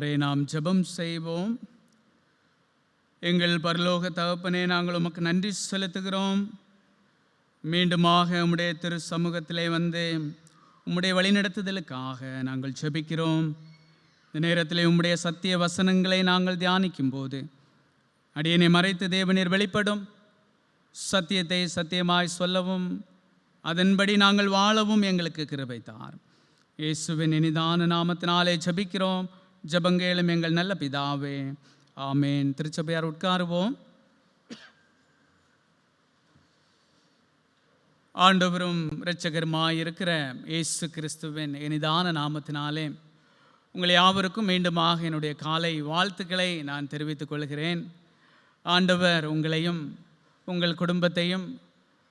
இவ்வாறே நாம் ஜெபம் செய்வோம். எங்கள் பரலோக தகப்பனே, நாங்கள் உமக்கு நன்றி செலுத்துகிறோம். மீண்டுமாக உம்முடைய திரு சமூகத்திலே வந்து உம்முடைய வழிநடத்துதலுக்காக நாங்கள் ஜெபிக்கிறோம். இந்த நேரத்திலே உம்முடைய சத்திய வசனங்களை நாங்கள் தியானிக்கும் போது அடியனை மறைத்து தேவநீர் வெளிப்படும். சத்தியத்தை சத்தியமாய் சொல்லவும் அதன்படி நாங்கள் வாழவும் எங்களுக்கு கிருபை தார். இயேசுவின் இனிதான நாமத்தினாலே ஜெபிக்கிறோம். ஜெபங்கேளும் எங்கள் நல்ல பிதாவே, ஆமேன். திருச்சபையார் உட்காருவோம். ஆண்டவரும் இரட்சகருமாய் இருக்கிற இயேசு கிறிஸ்துவின் இனிதான நாமத்தினாலே உங்கள் யாவருக்கும் மீண்டுமாக என்னுடைய காலை வாழ்த்துக்களை நான் தெரிவித்துக் கொள்கிறேன். ஆண்டவர் உங்களையும் உங்கள் குடும்பத்தையும்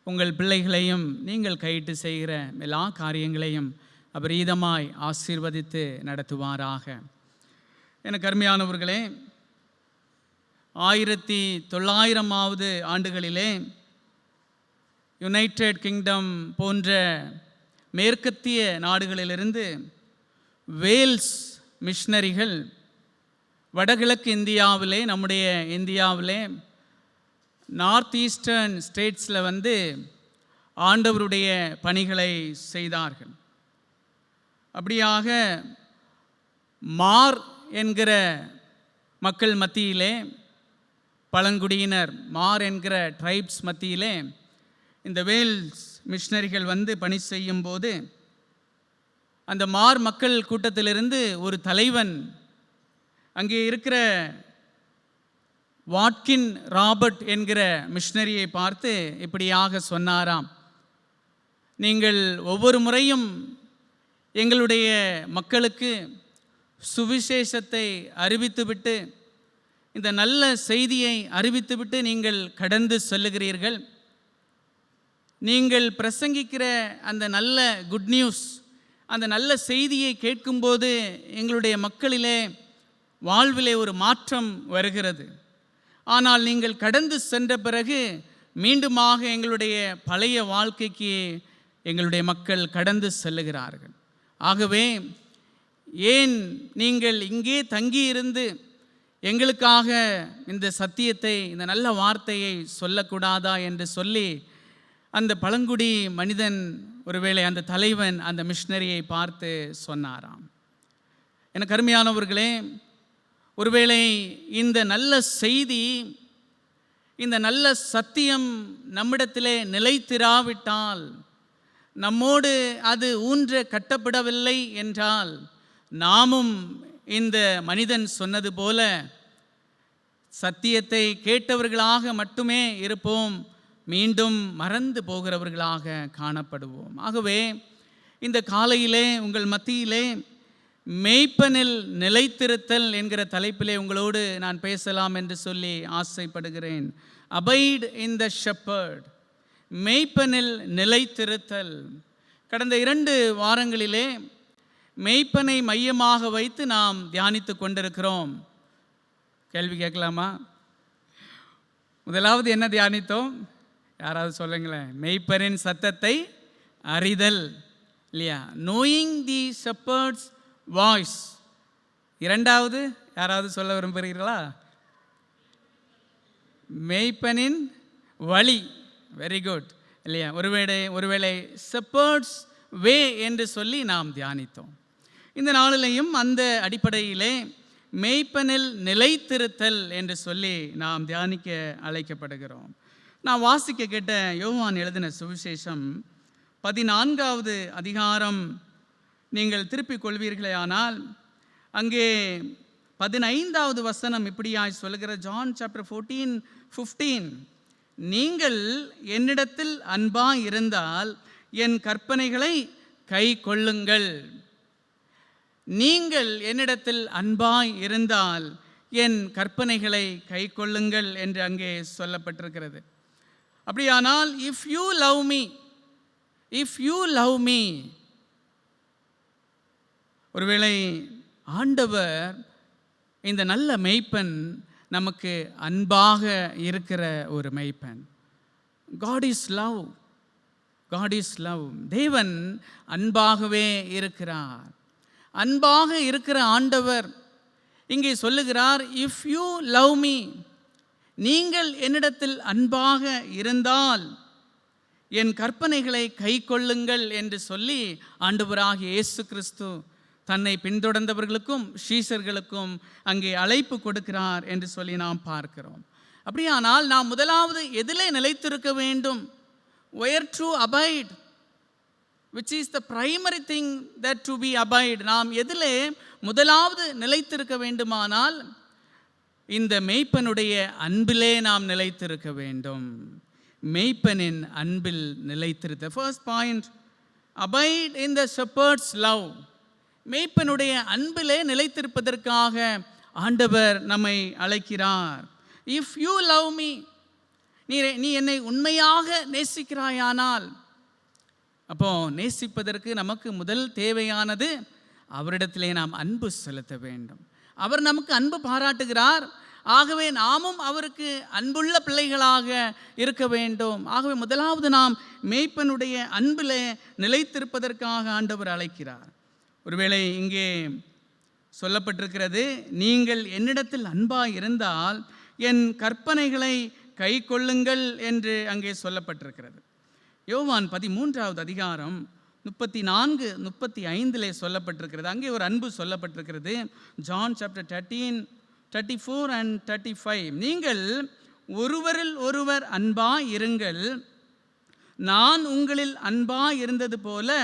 உங்கள் பிள்ளைகளையும் நீங்கள் கையிட்டு செய்கிற எல்லா காரியங்களையும் அபரீதமாய் ஆசீர்வதித்து நடத்துவாராக. எனக்கு அருமையானவர்களே, 1900 ஆண்டுகளிலே யுனைடெட் கிங்டம் போன்ற மேற்கத்திய நாடுகளிலிருந்து வேல்ஸ் மிஷனரிகள் வடகிழக்கு இந்தியாவிலே, நம்முடைய இந்தியாவிலே நார்த் ஈஸ்டர்ன் ஸ்டேட்ஸில் வந்து ஆண்டவருடைய பணிகளை செய்தார்கள். அப்படியாக மார் என்கிற மக்கள் மத்தியிலே, பழங்குடியினர் மார் என்கிற ட்ரைப்ஸ் மத்தியிலே இந்த வேல்ஸ் மிஷனரிகள் வந்து பணி செய்யும் போது அந்த மார் மக்கள் கூட்டத்திலிருந்து ஒரு தலைவன் அங்கே இருக்கிற வாட்கின் ராபர்ட் என்கிற மிஷனரியை பார்த்து இப்படியாக சொன்னாராம்: நீங்கள் ஒவ்வொரு முறையும் எங்களுடைய மக்களுக்கு சுவிசேஷத்தை அறிவித்துவிட்டு, இந்த நல்ல செய்தியை அறிவித்துவிட்டு நீங்கள் கடந்து செல்லுகிறீர்கள். நீங்கள் பிரசங்கிக்கிற அந்த நல்ல குட் நியூஸ், அந்த நல்ல செய்தியை கேட்கும்போது எங்களுடைய மக்களிலே வாழ்விலே ஒரு மாற்றம் வருகிறது. ஆனால் நீங்கள் கடந்து சென்ற பிறகு மீண்டுமாக எங்களுடைய பழைய வாழ்க்கைக்கு எங்களுடைய மக்கள் கடந்து செல்லுகிறார்கள். ஆகவே ஏன் நீங்கள் இங்கே தங்கியிருந்து எங்களுக்காக இந்த சத்தியத்தை, இந்த நல்ல வார்த்தையை சொல்லக்கூடாதா என்று சொல்லி அந்த பழங்குடி மனிதன், ஒருவேளை அந்த தலைவன் அந்த மிஷனரியை பார்த்து சொன்னாராம். எனக்கு அருமையானவர்களே, ஒருவேளை இந்த நல்ல செய்தி, இந்த நல்ல சத்தியம் நம்மிடத்திலே நிலைத்திராவிட்டால், நம்மோடு அது ஊன்ற கட்டப்படவில்லை என்றால், நாமும் இந்த மனிதன் சொன்னது போல சத்தியத்தை கேட்டவர்களாக மட்டுமே இருப்போம், மீண்டும் மறந்து போகிறவர்களாக காணப்படுவோம். ஆகவே இந்த காலையிலே உங்கள் மத்தியிலே மேய்ப்பனில் நிலைத்திருத்தல் என்கிற தலைப்பிலே உங்களோடு நான் பேசலாம் என்று சொல்லி ஆசைப்படுகிறேன். அபைட் இன் த ஷெப்பர்ட், மேய்ப்பனில் நிலைத்திருத்தல். கடந்த 2 வாரங்களிலே மேய்ப்பனை மையமாக வைத்து நாம் தியானித்து கொண்டிருக்கிறோம். கேள்வி கேட்கலாமா? முதலாவது என்ன தியானித்தோம்? யாராவது சொல்லுங்களேன். மேய்ப்பனின் சத்தத்தை அறிதல், இல்லையா? Knowing the shepherd's voice. இரண்டாவது யாராவது சொல்ல விரும்புகிறீர்களா? மேய்ப்பனின் வழி. வெரி குட், இல்லையா? ஒருவேளை ஷெப்பர்ட்ஸ் வே என்று சொல்லி நாம் தியானித்தோம். இந்த நாளிலையும் அந்த அடிப்படையிலே மேய்ப்பனில் நிலைத்திருத்தல் என்று சொல்லி நாம் தியானிக்க அழைக்கப்படுகிறோம். நான் வாசிக்க கேட்ட யோவான் எழுதின சுவிசேஷம் 14வது அதிகாரம் நீங்கள் திருப்பிக் கொள்வீர்களே ஆனால், அங்கே 15வது வசனம் இப்படியாய் சொல்லுகிற, ஜான் சாப்டர் 14:15, நீங்கள் என்னிடத்தில் அன்பாய் இருந்தால் என் கற்பனைகளை கை கொள்ளுங்கள். நீங்கள் என்னிடத்தில் அன்பாய் இருந்தால் என் கற்பனைகளை கை கொள்ளுங்கள் என்று அங்கே சொல்லப்பட்டிருக்கிறது. அப்படியானால் இஃப் யூ லவ் மீ, ஒருவேளை ஆண்டவர் இந்த நல்ல மேய்ப்பன் நமக்கு அன்பாக இருக்கிற ஒரு மேய்ப்பன். God is love. தேவன் அன்பாகவே இருக்கிறார். அன்பாக இருக்கிற ஆண்டவர் இங்கே சொல்லுகிறார், இஃப் யூ லவ் மீ, நீங்கள் என்னிடத்தில் அன்பாக இருந்தால் என் கற்பனைகளை கை கொள்ளுங்கள் என்று சொல்லி ஆண்டவராகிய இயேசு கிறிஸ்து தன்னை பின்தொடர்ந்தவர்களுக்கும் சீஷர்களுக்கும் அங்கே அழைப்பு கொடுக்கிறார் என்று சொல்லி நாம் பார்க்கிறோம். அப்படியானால் நாம் முதலாவது எதிலே நிலைத்திருக்க வேண்டும்? where to abide, which is the primary thing that to be abide. நாம் எதிலே முதலாவது நிலைத்திருக்க வேண்டுமானால் இந்த மெய்ப்பனுடைய அன்பிலே நாம் நிலைத்திருக்க வேண்டும். மெய்ப்பனின் அன்பில் நிலைத்திருக்க. First point, abide in the shepherd's love. மெய்ப்பனுடைய அன்பிலே நிலைத்திருப்பதற்காக ஆண்டவர் நம்மை அழைக்கிறார். இஃப் யூ லவ் மீ, நீ என்னை உண்மையாக நேசிக்கிறாயானால், அப்போ நேசிப்பதற்கு நமக்கு முதல் தேவையானது அவரிடத்திலே நாம் அன்பு செலுத்த வேண்டும். அவர் நமக்கு அன்பு பாராட்டுகிறார். ஆகவே நாமும் அவருக்கு அன்புள்ள பிள்ளைகளாக இருக்க வேண்டும். ஆகவே முதலாவது நாம் மேய்ப்பனுடைய அன்பிலே நிலைத்திருப்பதற்காக ஆண்டவர் அழைக்கிறார். ஒருவேளை இங்கே சொல்லப்பட்டிருக்கிறது, நீங்கள் என்னிடத்தில் அன்பாய் இருந்தால் என் கற்பனைகளை கை கொள்ளுங்கள் என்று அங்கே சொல்லப்பட்டிருக்கிறது. யோவான் 13வது அதிகாரம் 34, 35 சொல்லப்பட்டிருக்கிறது. அங்கே ஒரு அன்பு சொல்லப்பட்டிருக்கிறது. John chapter 13, 34 and 35. நீங்கள் ஒருவரில் ஒருவர் அன்பாய் இருங்கள், நான் உங்களில் அன்பாய் இருந்தது போல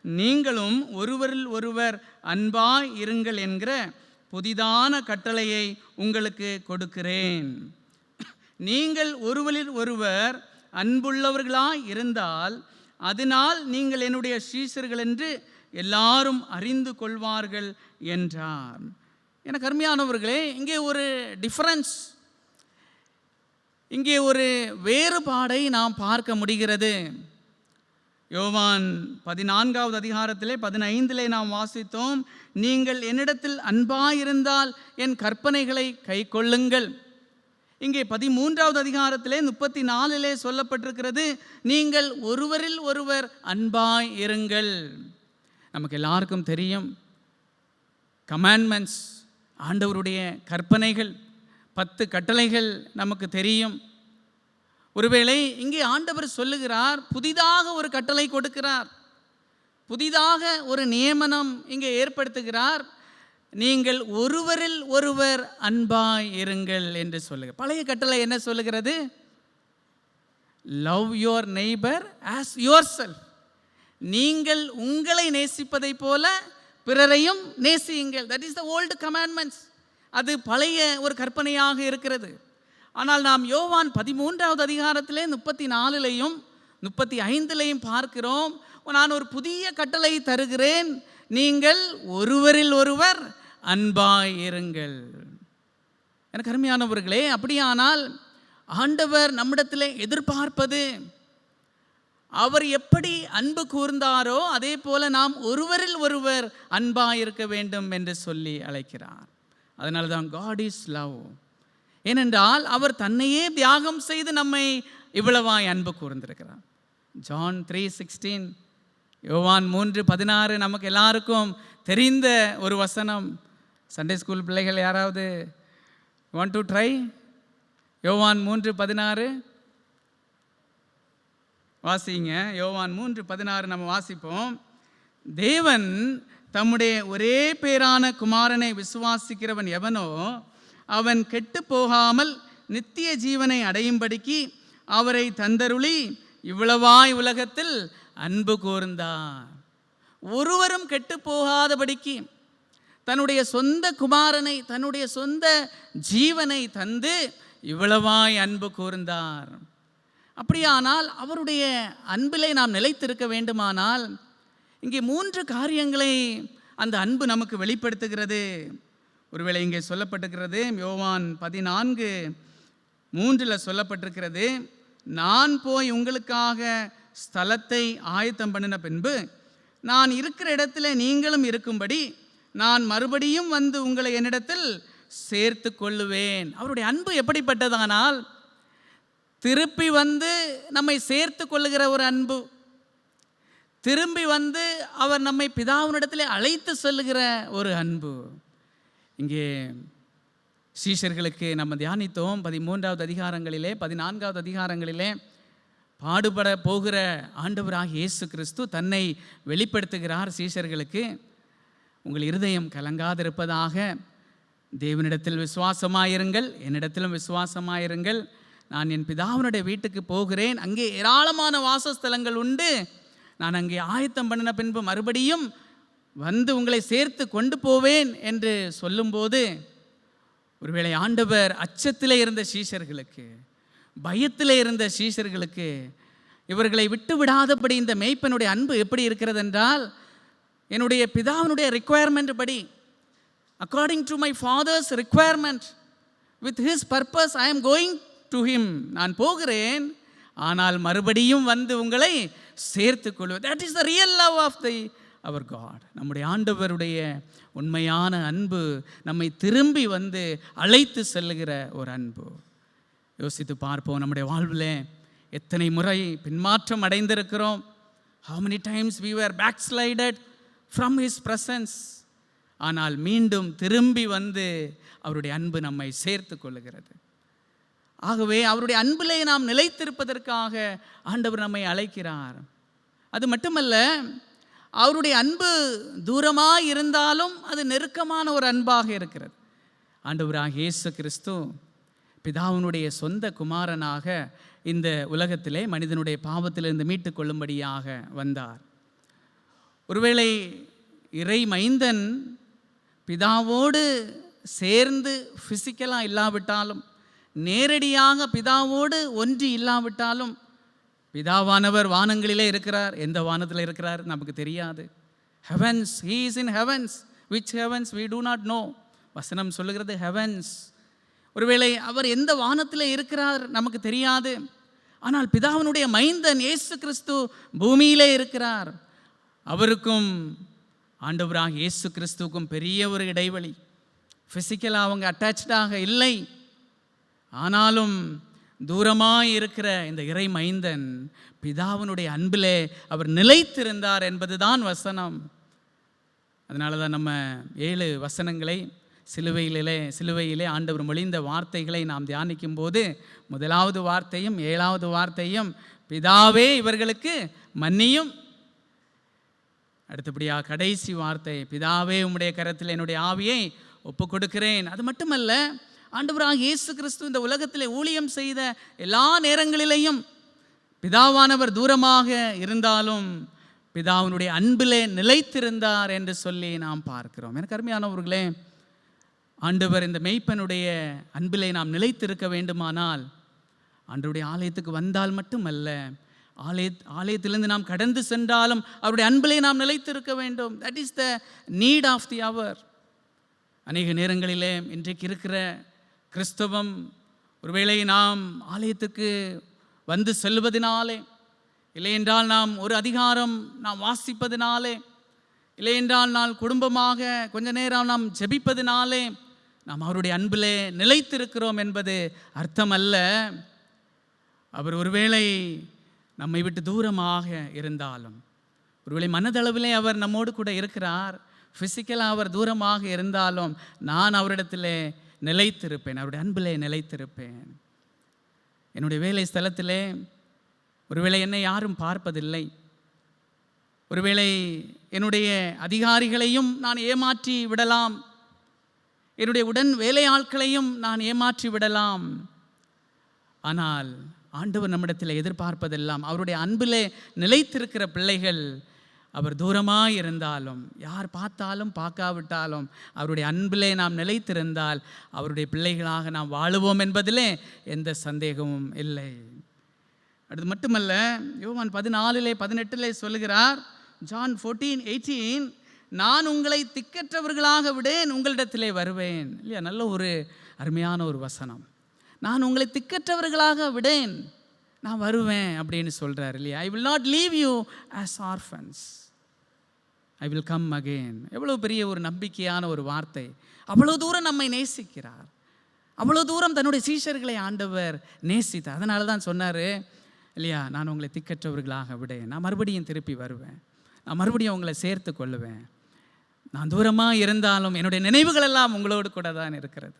நீங்களும் ஒருவரில் ஒருவர் அன்பாய் இருங்கள் என்கிற புதிதான கட்டளையை உங்களுக்கு கொடுக்கிறேன். நீங்கள் ஒருவரில் ஒருவர் அன்புள்ளவர்களாய் இருந்தால் அதனால் நீங்கள் என்னுடைய சீஷர்கள் என்று எல்லாரும் அறிந்து கொள்வார்கள் என்றார். எனக்கு அருமையானவர்களே, இங்கே ஒரு டிஃபரன்ஸ், இங்கே ஒரு வேறுபாடை நாம் பார்க்க முடிகிறது. யோவான் 14வது அதிகாரத்திலே 15 நாம் வாசித்தோம், நீங்கள் என்னிடத்தில் அன்பாயிருந்தால் என் கற்பனைகளை கை கொள்ளுங்கள். இங்கே 13வது அதிகாரத்திலே 34 சொல்லப்பட்டிருக்கிறது, நீங்கள் ஒருவரில் ஒருவர் அன்பாய் இருங்கள். நமக்கு எல்லாருக்கும் தெரியும், கமாண்ட்மெண்ட்ஸ், ஆண்டவருடைய கற்பனைகள், 10 கட்டளைகள் நமக்கு தெரியும். ஒருவேளை இங்கே ஆண்டவர் சொல்லுகிறார், புதிதாக ஒரு கட்டளை கொடுக்கிறார், புதிதாக ஒரு நியமனம் இங்கே ஏற்படுத்துகிறார். நீங்கள் ஒருவரில் ஒருவர் அன்பாய் இருங்கள் என்று சொல்லுங்க. பழைய கட்டளை என்ன சொல்லுகிறது? Love your neighbour as yourself. நீங்கள் உங்களை நேசிப்பதை போல பிறரையும் நேசியுங்கள். That is the old commandments. அது பழைய ஒரு கற்பனையாக இருக்கிறது. ஆனால் நாம் யோவான் 13வது அதிகாரத்திலே 34 35 பார்க்கிறோம், நான் ஒரு புதிய கட்டளை தருகிறேன், நீங்கள் ஒருவரில் ஒருவர் அன்பாய் இருங்கள். எனக்கு அருமையானவர்களே, அப்படியானால் ஆண்டவர் நம்மிடத்தில் எதிர்பார்ப்பது, அவர் எப்படி அன்பு கூர்ந்தாரோ அதே போல நாம் ஒருவரில் ஒருவர் அன்பாய் இருக்க வேண்டும் என்று சொல்லி அழைக்கிறார். அதனால தான் காட் இஸ் லவ். ஏனென்றால் அவர் தன்னையே தியாகம் செய்து நம்மை இவ்வளவாய் அன்பு கூர்ந்திருக்கிறார். ஜான் 3:16, யோவான் 3:16 நமக்கு எல்லாருக்கும் தெரிந்த ஒரு வசனம். சண்டே ஸ்கூல் பிள்ளைகள் யாராவது வாண்ட் டு ட்ரை? யோவான் 3:16 வாசிங்க. யோவான் 3:16 நம்ம வாசிப்போம். தேவன் தம்முடைய ஒரே பேரான குமாரனை விசுவாசிக்கிறவன் எவனோ அவன் கெட்டு போகாமல் நித்திய ஜீவனை அடையும்படிக்கு அவரை தந்தருளி இவ்வளவாய் உலகத்தில் அன்பு கூர்ந்தார். ஒருவரும் கெட்டு போகாதபடிக்கு தன்னுடைய சொந்த குமாரனை, தன்னுடைய சொந்த ஜீவனை தந்து இவ்வளவாய் அன்பு கூர்ந்தார். அப்படியானால் அவருடைய அன்பிலே நாம் நிலைத்திருக்க வேண்டுமானால் இங்கே 3 காரியங்களை அந்த அன்பு நமக்கு வெளிப்படுத்துகிறது. ஒருவேளை இங்கே சொல்லப்பட்டிருக்கிறது, யோவான் 14:3 சொல்லப்பட்டிருக்கிறது, நான் போய் உங்களுக்காக ஸ்தலத்தை ஆயத்தம் பண்ணின பின்பு நான் இருக்கிற இடத்துல நீங்களும் இருக்கும்படி நான் மறுபடியும் வந்து உங்களை என்னிடத்தில் சேர்த்து கொள்ளுவேன். அவருடைய அன்பு எப்படிப்பட்டதானால், திருப்பி வந்து நம்மை சேர்த்து கொள்ளுகிற ஒரு அன்பு, திரும்பி வந்து அவர் நம்மை பிதாவினிடத்திலே அழைத்து செல்லுகிற ஒரு அன்பு. இங்கே சீஷர்களுக்கு நம்ம தியானித்தோம் 13வது அதிகாரங்களிலே 14வது அதிகாரங்களிலே பாடுபட போகிற ஆண்டவராகிய இயேசு கிறிஸ்து தன்னை வெளிப்படுத்துகிறார் சீஷர்களுக்கு. உங்கள் இருதயம் கலங்காதிருப்பதாக, தேவனிடத்தில் விசுவாசமாயிருங்கள், என்னிடத்திலும் விசுவாசமாயிருங்கள். நான் என் பிதாவினுடைய வீட்டுக்கு போகிறேன், அங்கே ஏராளமான வாசஸ்தலங்கள் உண்டு. நான் அங்கே ஆயத்தம் பண்ணின பின்பு மறுபடியும் வந்து உங்களை சேர்த்து கொண்டு போவேன் என்று சொல்லும்போது, ஒருவேளை ஆண்டவர் அச்சத்திலே இருந்த சீஷர்களுக்கு, பயத்திலே இருந்த சீஷர்களுக்கு இவர்களை விட்டு விடாதபடி இந்த மேய்ப்பனுடைய அன்பு எப்படி இருக்கிறது என்றால், என்னுடைய பிதாவினுடைய ரிக்குவயர்மெண்ட் படி, according to my father's requirement, with his purpose I am going to him. நான் போகிறேன், ஆனால் மறுபடியும் வந்து உங்களை சேர்த்து கொள்வது. That is the real love of our God. நம்முடைய ஆண்டவருடைய உண்மையான அன்பு நம்மை திரும்பி வந்து அழைத்து செல்லுகிற ஒரு அன்பு. யோசித்து பார்ப்போம், நம்முடைய வாழ்வில் எத்தனை முறை பின்மாற்றம் அடைந்திருக்கிறோம். how many times we were backslided from his presence. ஆனால் மீண்டும் திரும்பி வந்து அவருடைய அன்பு நம்மை சேர்த்து கொள்ளுகிறது. ஆகவே அவருடைய அன்பிலே நாம் நிலைத்திருப்பதற்காக ஆண்டவர் நம்மை அழைக்கிறார். அது மட்டுமல்ல, அவருடைய அன்பு தூரமாக இருந்தாலும் அது நெருக்கமான ஒரு அன்பாக இருக்கிறது. ஆண்டவராகிய இயேசு கிறிஸ்து பிதாவினுடைய சொந்த குமாரனாக இந்த உலகத்திலே மனிதனுடைய பாவத்திலிருந்து மீட்டு கொள்ளும்படியாக வந்தார். ஒருவேளை இறை மைந்தன் பிதாவோடு சேர்ந்து ஃபிசிக்கலாக இல்லாவிட்டாலும், நேரடியாக பிதாவோடு ஒன்றி இல்லாவிட்டாலும், பிதாவானவர் வானங்களிலே இருக்கிறார். எந்த வானத்தில் இருக்கிறார் நமக்கு தெரியாது. Heavens, he is in heavens. which heavens we do not know. வசனம் சொல்லுகிறது ஹெவன்ஸ். ஒருவேளை அவர் எந்த வானத்தில் இருக்கிறார் நமக்கு தெரியாது. ஆனால் பிதாவினுடைய மைந்தன் இயேசு கிறிஸ்து பூமியிலே இருக்கிறார். அவருக்கும் ஆண்டவராக இயேசு கிறிஸ்துவுக்கும் பெரிய ஒரு இடைவெளி. ஃபிசிக்கலாக அவங்க அட்டாச்சாக இல்லை. ஆனாலும் தூரமாய் இருக்கிற இந்த இறை மைந்தன் பிதாவினுடைய அன்பிலே அவர் நிலைத்திருந்தார் என்பதுதான் வசனம். அதனால தான் நம்ம 7 வசனங்களை சிலுவையிலே ஆண்டவர் மொழிந்த வார்த்தைகளை நாம் தியானிக்கும் போது, முதலாவது வார்த்தையும் 7வது வார்த்தையும் பிதாவே இவர்களுக்கு மன்னியும். அடுத்தபடியாக கடைசி வார்த்தை, பிதாவே உம்முடைய கரத்தில் என்னுடைய ஆவியை ஒப்பு கொடுக்கிறேன். அது மட்டுமல்ல, ஆண்டவராகிய இயேசு கிறிஸ்து இந்த உலகத்திலே ஊழியம் செய்த எல்லா நேரங்களிலேயும் பிதாவானவர் தூரமாக இருந்தாலும் பிதாவினுடைய அன்பிலே நிலைத்திருந்தார் என்று சொல்லி நாம் பார்க்கிறோம். எனக்கு அருமையானவர்களே, ஆண்டவர் இந்த மெய்ப்பனுடைய அன்பிலே நாம் நிலைத்திருக்க வேண்டுமானால், ஆண்டவருடைய ஆலயத்துக்கு வந்தால் மட்டுமல்ல, ஆலயத்திலிருந்து நாம் கடந்து சென்றாலும் அவருடைய அன்பிலே நாம் நிலைத்திருக்க வேண்டும். That is the need of the hour. அநேக நேரங்களிலே இன்றைக்கு இருக்கிற கிறிஸ்தவம், ஒருவேளை நாம் ஆலயத்துக்கு வந்து செல்வதனாலே, இல்லையென்றால் நாம் ஒரு அதிகாரம் நாம் வாசிப்பதினாலே, இல்லையென்றால் நாம் குடும்பமாக கொஞ்ச நேரம் நாம் ஜெபிப்பதினாலே நாம் அவருடைய அன்பிலே நிலைத்திருக்கிறோம் என்பது அர்த்தம் அல்ல. அவர் ஒருவேளை நம்மை விட்டு தூரமாக இருந்தாலும், ஒருவேளை மனதளவிலே அவர் நம்மோடு கூட இருக்கிறார், ஃபிசிக்கலாக அவர் தூரமாக இருந்தாலும் நான் அவரிடத்திலே நிலைத்திருப்பேன், அவருடைய அன்பிலே நிலைத்திருப்பேன். என்னுடைய வேலை ஸ்தலத்திலே ஒருவேளை என்னை யாரும் பார்ப்பதில்லை, ஒருவேளை என்னுடைய அதிகாரிகளையும் நான் ஏமாற்றி விடலாம், என்னுடைய உடன் வேலையாட்களையும் நான் ஏமாற்றி விடலாம். ஆனால் ஆண்டவர் நம்மிடத்தில் எதிர்பார்ப்பதெல்லாம் அவருடைய அன்பிலே நிலைத்திருக்கிற பிள்ளைகள். அவர் தூரமாக இருந்தாலும், யார் பார்த்தாலும் பார்க்காவிட்டாலும், அவருடைய அன்பிலே நாம் நிலைத்திருந்தால் அவருடைய பிள்ளைகளாக நாம் வாழுவோம் என்பதிலே எந்த சந்தேகமும் இல்லை. அது மட்டுமல்ல, யோவான் 14:18 சொல்லுகிறார், John 14:18, நான் உங்களை திக்கற்றவர்களாக விடேன், உங்களிடத்திலே வருவேன். இல்லையா? நல்ல ஒரு அருமையான ஒரு வசனம். நான் உங்களை திக்கற்றவர்களாக விடேன், நான் வருவேன் அப்படின்னு சொல்கிறார் இல்லையா? I will not leave you as orphans, I will come again. எவ்வளோ பெரிய ஒரு நம்பிக்கையான ஒரு வார்த்தை. அவ்வளோ தூரம் நம்மை நேசிக்கிறார், அவ்வளோ தூரம் தன்னுடைய சீஷர்களை ஆண்டவர் நேசித்தார். அதனால தான் சொன்னார் இல்லையா, நான் உங்களை திக்கற்றவர்களாக விடேன், நான் மறுபடியும் திருப்பி வருவேன், நான் மறுபடியும் உங்களை சேர்த்து கொள்ளுவேன். நான் தூரமாக இருந்தாலும் என்னுடைய நினைவுகள் எல்லாம் உங்களோடு கூட தான் இருக்கிறது.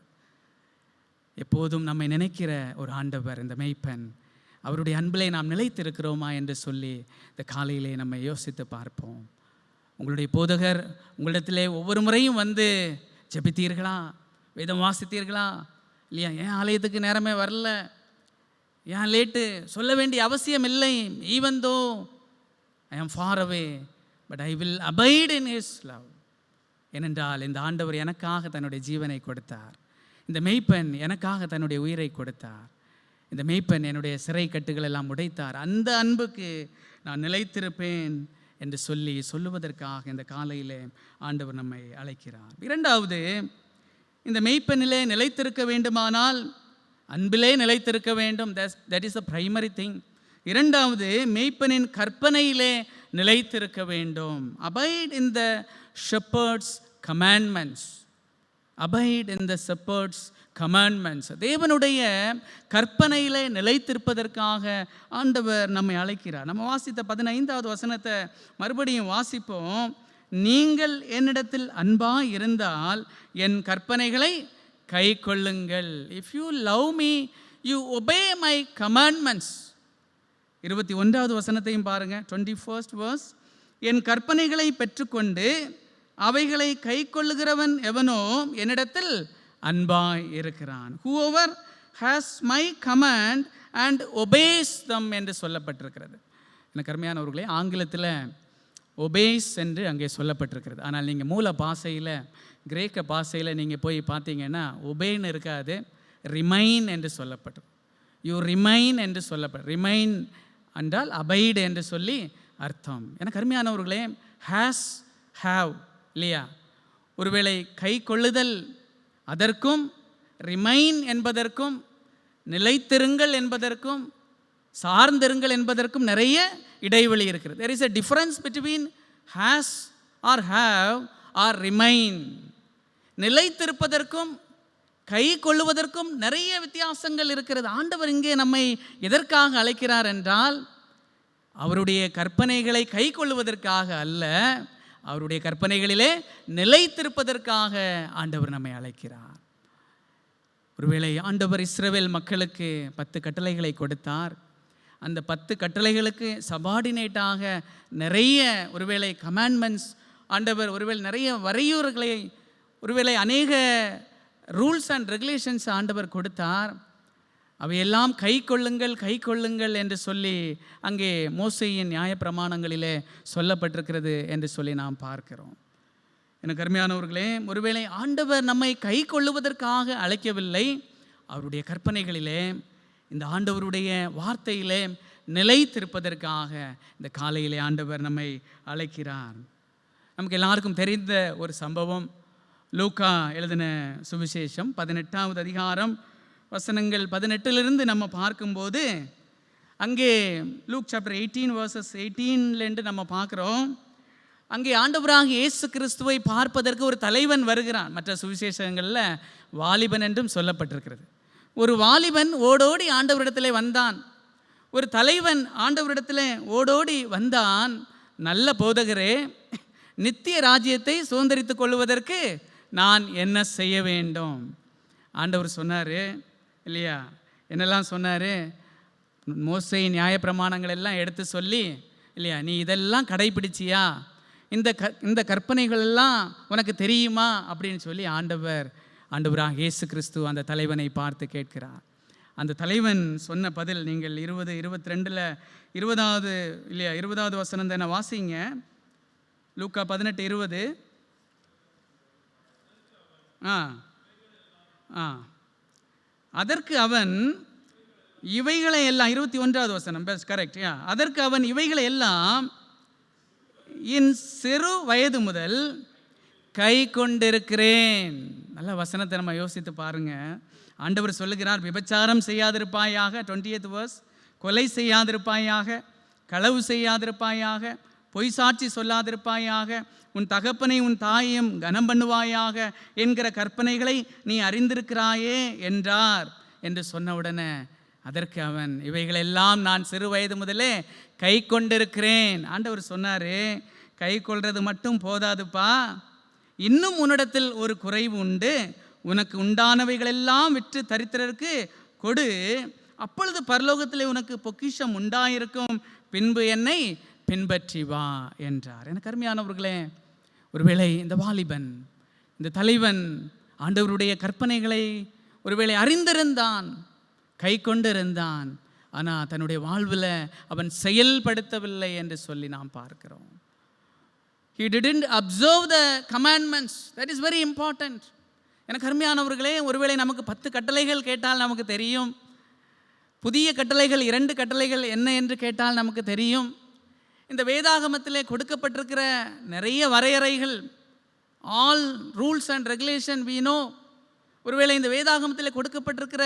எப்போதும் நம்மை நினைக்கிற ஒரு ஆண்டவர் இந்த மேய்ப்பன். அவருடைய அன்பிலே நாம் நிலைத்திருக்கிறோமா என்று சொல்லி இந்த காலையிலே நம்ம யோசித்து பார்ப்போம். உங்களுடைய போதகர் உங்களிடத்திலே ஒவ்வொரு முறையும் வந்து ஜெபித்தீர்களா, வேதம் வாசித்தீர்களா இல்லையா? ஏன் ஆலயத்துக்கு நேரமே வரல, ஏன் லேட்டு, சொல்ல வேண்டிய அவசியம் இல்லை. ஈவன் தோ ஐ ஆம் far away but I will abide in his love. ஏனென்றால் இந்த ஆண்டவர் எனக்காக தன்னுடைய ஜீவனை கொடுத்தார். இந்த மேய்ப்பன் எனக்காக தன்னுடைய உயிரை கொடுத்தார். இந்த மேய்ப்பன் என்னுடைய சிறை கட்டுகள் எல்லாம் உடைத்தார். அந்த அன்புக்கு நான் நிலைத்திருப்பேன் என்று சொல்லுவதற்காக இந்த காலையிலே ஆண்டவர் நம்மை அழைக்கிறார். இரண்டாவது, இந்த மேய்ப்பனிலே நிலைத்திருக்க வேண்டுமானால் அன்பிலே நிலைத்திருக்க வேண்டும். That is a primary thing. இரண்டாவது, மேய்ப்பனின் கற்பனையிலே நிலைத்திருக்க வேண்டும். Abide in the shepherd's commandments. Abide in the shepherd's commandments. தேவனுடைய கற்பனையிலே நிலைத்திருப்பதற்காக ஆண்டவர் நம்மை அழைக்கிறார். நம்ம வாசித்த 15வது வசனத்தை மறுபடியும் வாசிப்போம். நீங்கள் என்னிடத்தில் அன்பாய் இருந்தால் என் கற்பனைகளை கை கொள்ளுங்கள். If you love me you obey my commandments. 21வது வசனத்தையும் பாருங்க, 21st verse. என் கற்பனைகளை பெற்றுக்கொண்டு அவைகளை கை கொள்ளுகிறவன் எவனோ என்னிடத்தில் அன்பாய் இருக்கிறான். whoever has my command and obeys them என்று சொல்லப்பட்டிருக்கிறது. எனக்கு அருமையானவர்களே, ஆங்கிலத்தில் ஒபேஸ் என்று அங்கே சொல்லப்பட்டிருக்கிறது. ஆனால் நீங்கள் மூல பாஷையில், கிரேக்க பாஷையில் நீங்கள் போய் பார்த்தீங்கன்னா ஒபேன்னு இருக்காது, ரிமைன் என்று சொல்லப்பட்டது. யூ ரிமைன் என்று சொல்லப்படும். ரிமைன் என்றால் அபைடு என்று சொல்லி அர்த்தம். எனக்கு அருமையானவர்களே, ஹேஸ், ஹாவ் இல்லையா? ஒருவேளை கை கொள்ளுதல் அதற்கும், ரிமைன் என்பதற்கும், நிலைத்திருங்கள் என்பதற்கும், சார்ந்திருங்கள் என்பதற்கும் நிறைய இடைவெளி இருக்கிறது. there is a difference between has or have or remain. நிலைத்திருப்பதற்கும் கை கொள்ளுவதற்கும் நிறைய வித்தியாசங்கள் இருக்கிறது. ஆண்டவர் இங்கே நம்மை எதற்காக அழைக்கிறார் என்றால், அவருடைய கற்பனைகளை கை கொள்ளுவதற்காக அல்ல, அவருடைய கற்பனைகளிலே நிலைத்திருப்பதற்காக ஆண்டவர் நம்மை அழைக்கிறார். ஒருவேளை ஆண்டவர் இஸ்ரவேல் மக்களுக்கு 10 கட்டளைகளை கொடுத்தார். அந்த 10 கட்டளைகளுக்கு சபார்டினேட்டாக நிறைய ஒருவேளை கமாண்ட்மெண்ட்ஸ் ஆண்டவர், ஒருவேளை நிறைய வரையுறைகளை, ஒருவேளை அநேக ரூல்ஸ் அண்ட் ரெகுலேஷன்ஸ் ஆண்டவர் கொடுத்தார். அவையெல்லாம் கை கொள்ளுங்கள், கை கொள்ளுங்கள் என்று சொல்லி அங்கே மோசேயின் நியாயப்பிரமாணங்களிலே சொல்லப்பட்டிருக்கிறது என்று சொல்லி நாம் பார்க்கிறோம். எனக்கு அருமையானவர்களே, ஒருவேளை ஆண்டவர் நம்மை கை கொள்ளுவதற்காக அழைக்கவில்லை, அவருடைய கற்பனைகளிலே, இந்த ஆண்டவருடைய வார்த்தையிலே நிலைத்திருப்பதற்காக இந்த காலையிலே ஆண்டவர் நம்மை அழைக்கிறார். நமக்கு எல்லாருக்கும் தெரிந்த ஒரு சம்பவம், லூக்கா எழுதின சுவிசேஷம் 18வது அதிகாரம் வசனங்கள் 18லிருந்து நம்ம பார்க்கும்போது, அங்கே லூக் சாப்டர் 18 verses 18 நம்ம பார்க்குறோம். அங்கே ஆண்டவராக இயேசு கிறிஸ்துவை பார்ப்பதற்கு ஒரு தலைவன் வருகிறான். மற்ற சுவிசேஷங்களில் வாலிபன் என்றும் சொல்லப்பட்டிருக்கிறது. ஒரு வாலிபன் ஓடோடி ஆண்டவரிடத்தில் வந்தான். ஒரு தலைவன் ஆண்டவரிடத்தில் ஓடோடி வந்தான். நல்ல போதகரே, நித்திய ராஜ்யத்தை சுதந்தரித்துக் கொள்வதற்கு நான் என்ன செய்ய வேண்டும்? ஆண்டவர் சொன்னார் இல்லையா? என்னெல்லாம் சொன்னார்? மோசே நியாயப்பிரமாணங்கள் எல்லாம் எடுத்து சொல்லி இல்லையா, நீ இதெல்லாம் கடைபிடிச்சியா, இந்த கற்பனைகள் எல்லாம் உனக்கு தெரியுமா அப்படின்னு சொல்லி ஆண்டவராக இயேசு கிறிஸ்து அந்த தலைவனை பார்த்து கேட்கிறார். அந்த தலைவன் சொன்ன பதில் நீங்கள் 20-22 20வது வசனம் தானே வாசிங்க. லூக்கா 18:20. அதற்கு அவன் இவைகளை எல்லாம், 21வது வசனம் கரெக்ட். அதற்கு அவன் இவைகளை எல்லாம் என் சிறு வயது முதல் கை கொண்டிருக்கிறேன். நல்ல வசனத்தை நம்ம யோசித்து பாருங்க. ஆண்டவர் சொல்லுகிறார், விபச்சாரம் செய்யாதிருப்பாயாக, 20th verse, கொலை செய்யாதிருப்பாயாக, களவு செய்யாதிருப்பாயாக, பொய் சாட்சி சொல்லாதிருப்பாயாக, உன் தகப்பனை உன் தாயையும் கனம் பண்ணுவாயாக என்கிற கற்பனைகளை நீ அறிந்திருக்கிறாயே என்றார் என்று சொன்ன உடனே அதற்கு அவன், இவைகளெல்லாம் நான் சிறு வயது முதலே கை கொண்டிருக்கிறேன். ஆண்டவர் சொன்னார், கை கொள்வது மட்டும் போதாதுப்பா, இன்னும் உன்னிடத்தில் ஒரு குறைவு உண்டு, உனக்கு உண்டானவைகளெல்லாம் விற்று தரித்திரருக்கு கொடு, அப்பொழுது பரலோகத்திலே உனக்கு பொக்கிஷம் உண்டாயிருக்கும், பின்பு என்னை பின்பற்றி வா என்றார். எனக்கு அருமையானவர்களே, ஒருவேளை இந்த வாலிபன், இந்த தலைவன் ஆண்டவருடைய கற்பனைகளை ஒருவேளை அறிந்திருந்தான், கை கொண்டிருந்தான், ஆனால் தன்னுடைய வாழ்வில் அவன் செயல்படுத்தவில்லை என்று சொல்லி நாம் பார்க்கிறோம். He didn't observe the commandments. That is very important. எனக்கு அருமையானவர்களே, ஒருவேளை நமக்கு 10 கட்டளைகள் கேட்டால் நமக்கு தெரியும், புதிய கட்டளைகள் 2 கட்டளைகள் என்ன என்று கேட்டால் நமக்கு தெரியும். இந்த வேதாகமத்திலே கொடுக்கப்பட்டிருக்கிற நிறைய வரையறைகள், all rules and regulation we know. ஒருவேளை இந்த வேதாகமத்தில் கொடுக்கப்பட்டிருக்கிற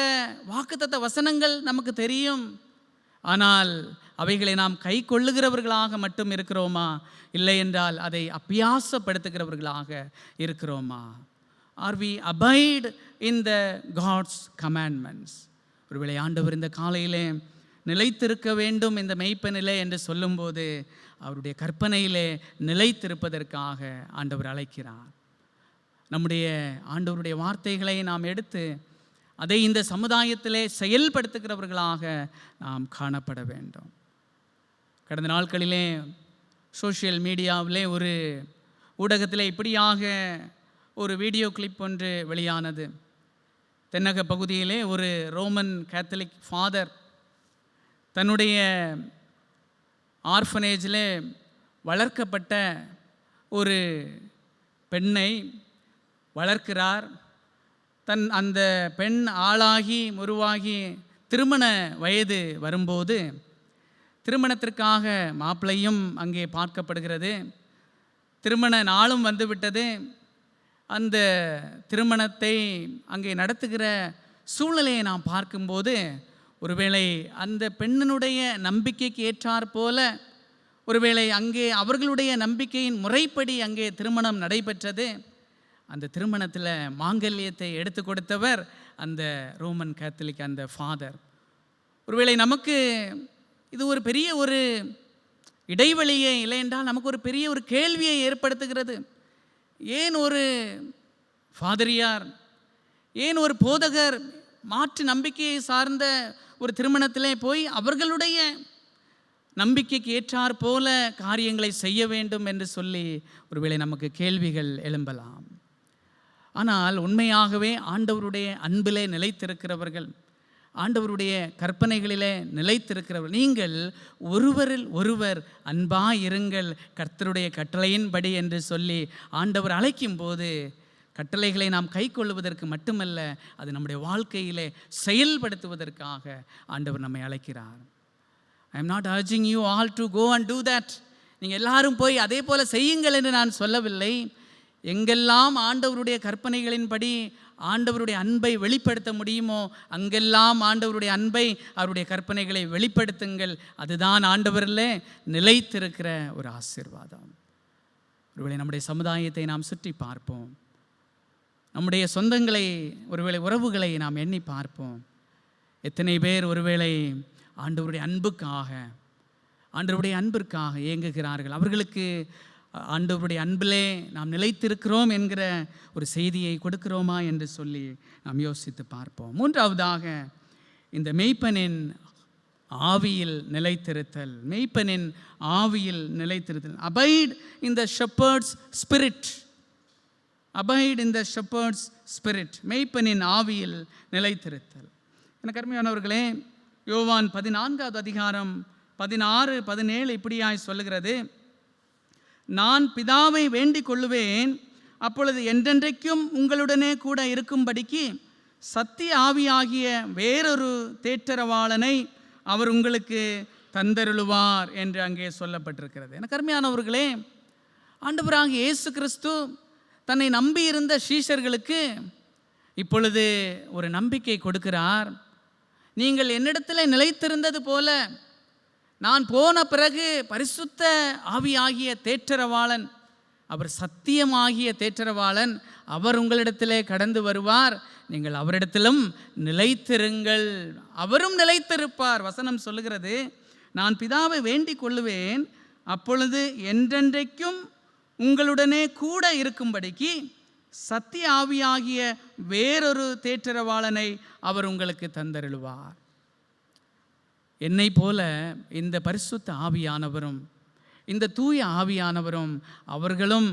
வாக்குத்தத்த வசனங்கள் நமக்கு தெரியும், ஆனால் அவைகளை நாம் கை கொள்ளுகிறவர்களாக மட்டும் இருக்கிறோமா, இல்லை என்றால் அதை அபியாசப்படுத்துகிறவர்களாக இருக்கிறோமா? Are we abide in the God's commandments? ஒருவேளை ஆண்டவர் இந்த காலையிலே நிலைத்திருக்க வேண்டும் இந்த மெய்ப்பனிலே என்று சொல்லும்போது அவருடைய கற்பனையிலே நிலைத்திருப்பதற்காக ஆண்டவர் அழைக்கிறார். நம்முடைய ஆண்டவருடைய வார்த்தைகளை நாம் எடுத்து அதை இந்த சமுதாயத்திலே செயல்படுத்துகிறவர்களாக நாம் காணப்பட வேண்டும். கடந்த நாட்களிலே சோஷியல் மீடியாவிலே ஒரு ஊடகத்திலே இப்படியாக ஒரு வீடியோ கிளிப் ஒன்று வெளியானது. தென்னக பகுதியிலே ஒரு ரோமன் கேத்தலிக் ஃபாதர் தன்னுடைய ஆர்ஃபனேஜில் வளர்க்கப்பட்ட ஒரு பெண்ணை வளர்க்கிறார். அந்த பெண் ஆளாகி உருவாகி திருமண வயது வரும்போது திருமணத்திற்காக மாப்பிள்ளையும் அங்கே பார்க்கப்படுகிறது. திருமண நாளும் வந்துவிட்டது. அந்த திருமணத்தை அங்கே நடத்துகிற சூழ்நிலையை நாம் பார்க்கும்போது ஒருவேளை அந்த பெண்ணினுடைய நம்பிக்கைக்கு ஏற்றாற் போல ஒருவேளை அங்கே அவர்களுடைய நம்பிக்கையின் முறைப்படி அங்கே திருமணம் நடைபெற்றது. அந்த திருமணத்தில் மாங்கல்யத்தை எடுத்து கொடுத்தவர் அந்த ரோமன் கேத்தலிக் அந்த ஃபாதர். ஒருவேளை நமக்கு இது ஒரு பெரிய ஒரு இடைவெளியை இல்லை என்றால் நமக்கு ஒரு பெரிய ஒரு கேள்வியை ஏற்படுத்துகிறது. ஏன் ஒரு ஃபாதரியார், ஏன் ஒரு போதகர் மாற்று நம்பிக்கையை சார்ந்த ஒரு திருமணத்திலே போய் அவர்களுடைய நம்பிக்கைக்கு ஏற்றாற் போல காரியங்களை செய்ய வேண்டும் என்று சொல்லி ஒருவேளை நமக்கு கேள்விகள் எழும்பலாம். ஆனால் உண்மையாகவே ஆண்டவருடைய அன்பிலே நிலைத்திருக்கிறவர்கள், ஆண்டவருடைய கற்பனைகளிலே நிலைத்திருக்கிறவர்கள், நீங்கள் ஒருவரில் ஒருவர் அன்பாயிருங்கள் கர்த்தருடைய கட்டளையின்படி என்று சொல்லி ஆண்டவர் அழைக்கும் போது கட்டளைகளை நாம் கை கொள்வதற்கு மட்டுமல்ல, அது நம்முடைய வாழ்க்கையிலே செயல்படுத்துவதற்காக ஆண்டவர் நம்மை அழைக்கிறார். I am not urging you all to go and do that. நீங்கள் எல்லாரும் போய் அதே போல் செய்யுங்கள் என்று நான் சொல்லவில்லை. எங்கெல்லாம் ஆண்டவருடைய கற்பனைகளின்படி ஆண்டவருடைய அன்பை வெளிப்படுத்த முடியுமோ அங்கெல்லாம் ஆண்டவருடைய அன்பை, அவருடைய கற்பனைகளை வெளிப்படுத்துங்கள். அதுதான் ஆண்டவரில் நிலைத்திருக்கிற ஒரு ஆசீர்வாதம். ஒருவேளை நம்முடைய சமுதாயத்தை நாம் சுற்றி பார்ப்போம், நம்முடைய சொந்தங்களை, ஒருவேளை உறவுகளை நாம் எண்ணி பார்ப்போம். எத்தனை பேர் ஒருவேளை ஆண்டவருடைய அன்புக்காக, ஆண்டவருடைய அன்பிற்காக ஏங்குகிறார்கள். அவர்களுக்கு ஆண்டவருடைய அன்பிலே நாம் நிலைத்திருக்கிறோம் என்கிற ஒரு செய்தியை கொடுக்கிறோமா என்று சொல்லி நாம் யோசித்து பார்ப்போம். மூன்றாவதாக, இந்த மெய்ப்பனின் ஆவியில் நிலைத்திருத்தல். மெய்ப்பனின் ஆவியில் நிலைத்திருத்தல். Abide in the shepherd's spirit. Abide in the shepherd's spirit. மெய்ப்பனின் ஆவியில் நிலைத்திருத்தல். எனக்கு அருமையானவர்களே, யோவான் 14வது அதிகாரம் 16, 17 இப்படியாய் சொல்லுகிறது: நான் பிதாவை வேண்டிக் கொள்ளுவேன், அப்பொழுது என்றென்றைக்கும் உங்களுடனே கூட இருக்கும்படிக்கு சத்திய ஆவியாகிய வேறொரு தேற்றரவாளனை அவர் உங்களுக்கு தந்தருளுவார் என்று அங்கே சொல்லப்பட்டிருக்கிறது. எனக்கு அருமையானவர்களே, ஆண்டவராகிய இயேசு கிறிஸ்து தன்னை நம்பியிருந்த சீஷர்களுக்கு இப்பொழுது ஒரு நம்பிக்கை கொடுக்கிறார். நீங்கள் என்னிடத்தில் நிலைத்திருந்தது போல நான் போன பிறகு பரிசுத்த ஆவியாகிய தேற்றரவாளன், அவர் சத்தியமாகிய தேற்றரவாளன், அவர் உங்களிடத்திலே கடந்து வருவார். நீங்கள் அவரிடத்திலும் நிலைத்திருங்கள், அவரும் நிலைத்திருப்பார். வசனம் சொல்லுகிறது, நான் பிதாவை வேண்டிக் கொள்ளுவேன், அப்பொழுது என்றென்றைக்கும் உங்களுடனே கூட இருக்கும்படிக்கு சத்திய ஆவியாகிய வேறொரு தேற்றரவாளனை அவர் உங்களுக்கு தந்தருளுவார். என்னை போல இந்த பரிசுத்த ஆவியானவரும் இந்த தூய ஆவியானவரும் அவர்களும்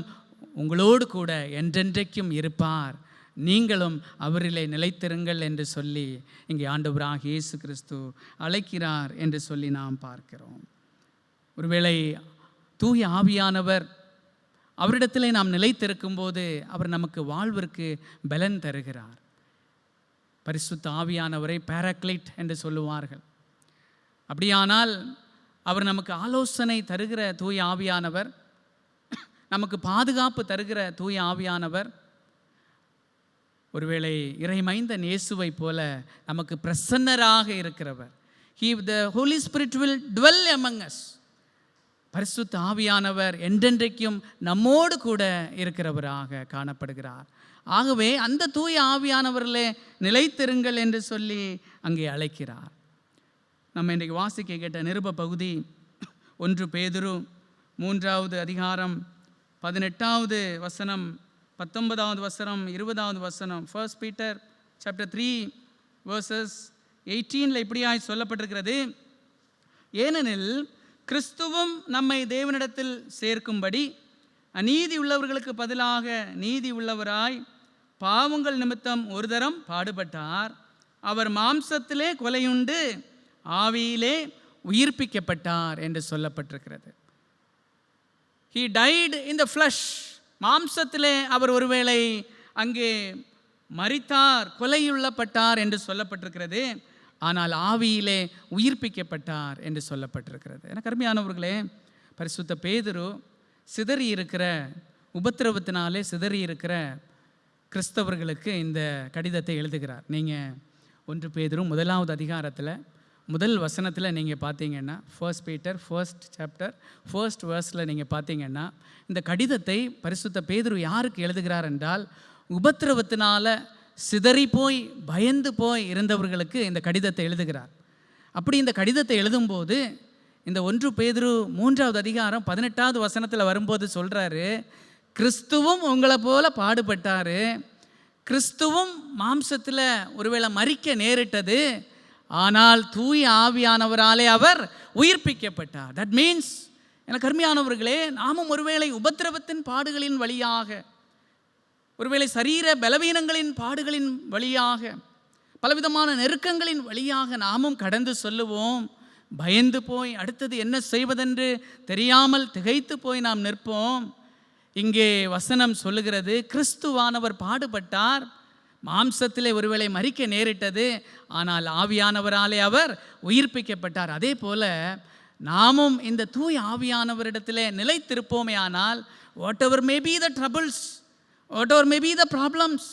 உங்களோடு கூட என்றென்றைக்கும் இருப்பார். நீங்களும் அவரிலே நிலைத்திருங்கள் என்று சொல்லி இங்கே ஆண்டவராக இயேசு கிறிஸ்து அழைக்கிறார் என்று சொல்லி நாம் பார்க்கிறோம். ஒருவேளை தூய ஆவியானவர் அவரிடத்திலே நாம் நிலைத்திருக்கும் போது அவர் நமக்கு வாழ்விற்கு பலன் தருகிறார். பரிசுத்த ஆவியானவரை பாராக்ளைட் என்று சொல்லுவார்கள். அப்படியானால் அவர் நமக்கு ஆலோசனை தருகிற தூய ஆவியானவர், நமக்கு பாதுகாப்பு தருகிற தூய ஆவியானவர், ஒருவேளை இறைமைந்த இயேசுவை போல நமக்கு பிரசன்னராக இருக்கிறவர். The Holy Spirit will dwell among us. பரிசுத்த ஆவியானவர் என்றென்றைக்கும் நம்மோடு கூட இருக்கிறவராக காணப்படுகிறார். ஆகவே அந்த தூய ஆவியானவரிலே நிலைத்திருங்கள் என்று சொல்லி அங்கே அழைக்கிறார். நம்ம இன்றைக்கு வாசிக்க கேட்ட நிருப பகுதி 1 பேதுரு 3வது அதிகாரம் 18வது வசனம், 19வது வசனம், 20வது வசனம். 1 Peter chapter 3 verses 18 இப்படியாய் சொல்லப்பட்டிருக்கிறது. ஏனெனில் கிறிஸ்துவும் நம்மை தேவனிடத்தில் சேர்க்கும்படி அநீதி உள்ளவர்களுக்கு பதிலாக நீதி உள்ளவராய் பாவங்கள் நிமித்தம் ஒரு தரம் பாடுபட்டார். அவர் மாம்சத்திலே கொலையுண்டு ஆவியிலே உயிர்ப்பிக்கப்பட்டார் என்று சொல்லப்பட்டிருக்கிறது. He died in the flesh. மாம்சத்திலே அவர் ஒருவேளை அங்கே மரித்தார், கொலையுள்ளப்பட்டார் என்று சொல்லப்பட்டிருக்கிறது. ஆனால் ஆவியிலே உயிர்ப்பிக்கப்பட்டார் என்று சொல்லப்பட்டிருக்கிறது. எனக்கு அருமையானவர்களே, பரிசுத்த பேதுரு சிதறி இருக்கிற உபத்திரவத்தினாலே சிதறி இருக்கிற கிறிஸ்தவர்களுக்கு இந்த கடிதத்தை எழுதுகிறார். நீங்கள் 1 பேதுரு 1வது அதிகாரத்தில் 1 வசனத்தில் நீங்கள் பார்த்தீங்கன்னா, 1 Peter 1st chapter 1st verseல நீங்கள் பார்த்தீங்கன்னா, இந்த கடிதத்தை பரிசுத்த பேதுரு யாருக்கு எழுதுகிறார் என்றால், உபத்திரவத்தினால சிதறி போய் பயந்து போய் இருந்தவர்களுக்கு இந்த கடிதத்தை எழுதுகிறார். அப்படி இந்த கடிதத்தை எழுதும்போது இந்த 1 பேதுரு 3வது அதிகாரம் 18வது வசனத்தில் வரும்போது சொல்கிறாரு, கிறிஸ்துவும் உங்களை போல பாடுபட்டார், கிறிஸ்துவும் மாம்சத்தில் ஒருவேளை மரிக்க நேரிட்டது, ஆனால் தூய ஆவியானவராலே அவர் உயிர்ப்பிக்கப்பட்டார். தட் மீன்ஸ், எனக்கு அருமையானவர்களே, நாமும் ஒருவேளை உபத்திரவத்தின் பாடுகளின் வழியாக, ஒருவேளை சரீர பலவீனங்களின் பாடுகளின் வழியாக, பலவிதமான நெருக்கங்களின் வழியாக நாமும் கடந்து சொல்லுவோம். பயந்து போய் அடுத்தது என்ன செய்வதென்று தெரியாமல் திகைத்து போய் நாம் நிற்போம். இங்கே வசனம் சொல்லுகிறது, கிறிஸ்துவானவர் பாடுபட்டார், மாம்சத்திலே ஒருவேளை மரிக்க நேரிட்டது, ஆனால் ஆவியானவராலே அவர் உயிர்ப்பிக்கப்பட்டார். அதே போல நாமும் இந்த தூய ஆவியானவரிடத்திலே நிலைத்திருப்போமே ஆனால், what ever may be the troubles, what ever may be the problems,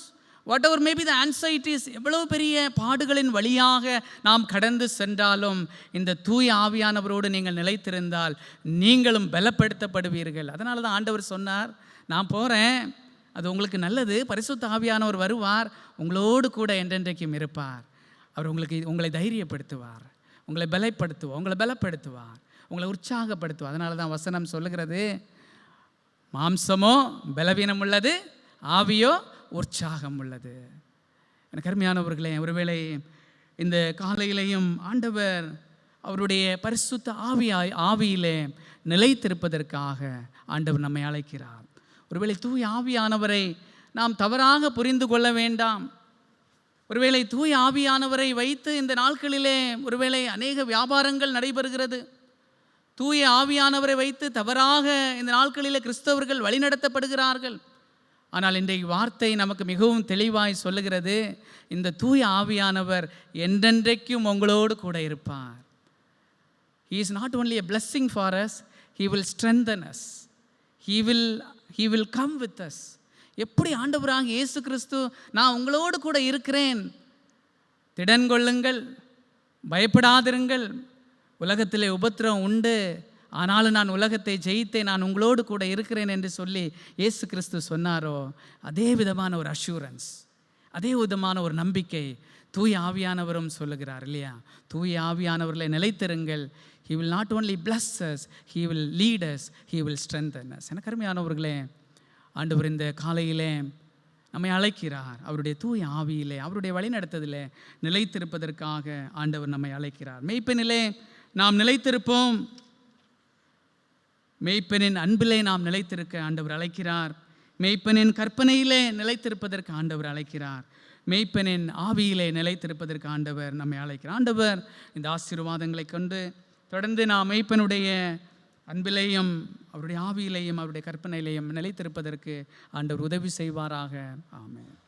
what ever may be the anxieties, எவ்வளவு பெரிய பாடுகளின் வழியாக நாம் கடந்து சென்றாலும் இந்த தூய ஆவியானவரோடு நீங்கள் நிலைத்திருந்தால் நீங்களும் பலப்படுத்தப்படுவீர்கள். அதனால தான் ஆண்டவர் சொன்னார், நான் போகிறேன், அது உங்களுக்கு நல்லது, பரிசுத்த ஆவியானவர் வருவார், உங்களோடு கூட என்றென்றைக்கும் இருப்பார். அவர் உங்களை தைரியப்படுத்துவார், உங்களை பலப்படுத்துவார், உங்களை உற்சாகப்படுத்துவார். அதனால தான் வசனம் சொல்லுகிறது, மாம்சமோ பலவீனம் உள்ளது, ஆவியோ உற்சாகம் உள்ளது. எனக்கு அருமையானவர்களே, ஒருவேளை இந்த காலையிலையும் ஆண்டவர் அவருடைய பரிசுத்த ஆவியிலே நிலைத்திருப்பதற்காக ஆண்டவர் நம்மை அழைக்கிறார். ஒருவேளை தூய ஆவியானவரை நாம் தவறாக புரிந்து கொள்ள வேண்டாம். ஒருவேளை தூய ஆவியானவரை வைத்து இந்த நாட்களிலே ஒருவேளை அநேக வியாபாரங்கள் நடைபெறுகிறது. தூய ஆவியானவரை வைத்து தவறாக இந்த நாட்களிலே கிறிஸ்தவர்கள் வழிநடத்தப்படுகிறார்கள். ஆனால் இன்றைய வார்த்தை நமக்கு மிகவும் தெளிவாய் சொல்லுகிறது, இந்த தூய ஆவியானவர் என்றென்றைக்கும் உங்களோடு கூட இருப்பார். He is not only a blessing for us, he will strengthen us, he will come with us. எப்படி ஆண்டவராக இயேசு கிறிஸ்து, நான் உங்களோடு கூட இருக்கிறேன், திடன் கொள்ளுங்கள், பயப்படாதிருங்கள், உலகத்திலே உபத்திரவம் உண்டு, ஆனாலும் நான் உலகத்தை ஜெயித்தேன், நான் உங்களோடு கூட இருக்கிறேன் என்று சொல்லி இயேசு கிறிஸ்து சொன்னாரோ, அதே விதமான ஒரு அஷூரன்ஸ், அதே விதமான ஒரு நம்பிக்கை தூய ஆவியானவரும் சொல்லுகிறார் இல்லையா? தூய ஆவியானவர்களை நிலைத்திருங்கள். He will not only bless us, he will lead us, he will strengthen us. எனக்கு அருமையானவர்களே, ஆண்டவர் இந்த காலையிலே நம்மை அழைக்கிறார். அவருடைய தூய ஆவியிலே, அவருடைய வழிநடத்ததிலே நிலைத்திருப்பதற்காக ஆண்டவர் நம்மை அழைக்கிறார். மெய்ப்பெனிலே நாம் நிலைத்திருப்போம். மெய்ப்பெனின் அன்பிலே நாம் நிலைத்திருக்க ஆண்டவர் அழைக்கிறார். மெய்ப்பெனின் கற்பனையிலே நிலைத்திருப்பதற்கு ஆண்டவர் அழைக்கிறார். மெய்ப்பெனின் ஆவியிலே நிலைத்திருப்பதற்கு ஆண்டவர் நம்மை அழைக்கிறார். ஆண்டவர் இந்த ஆசீர்வாதங்களை கொண்டு தொடர்ந்து நாம் மெய்ப்பனுடைய அன்பிலேயும் அவருடைய ஆவியிலேயும் அவருடைய கற்பனையிலேயும் நிலைத்திருப்பதற்கு ஆண்டவர் உதவி செய்வாராக. ஆமென்.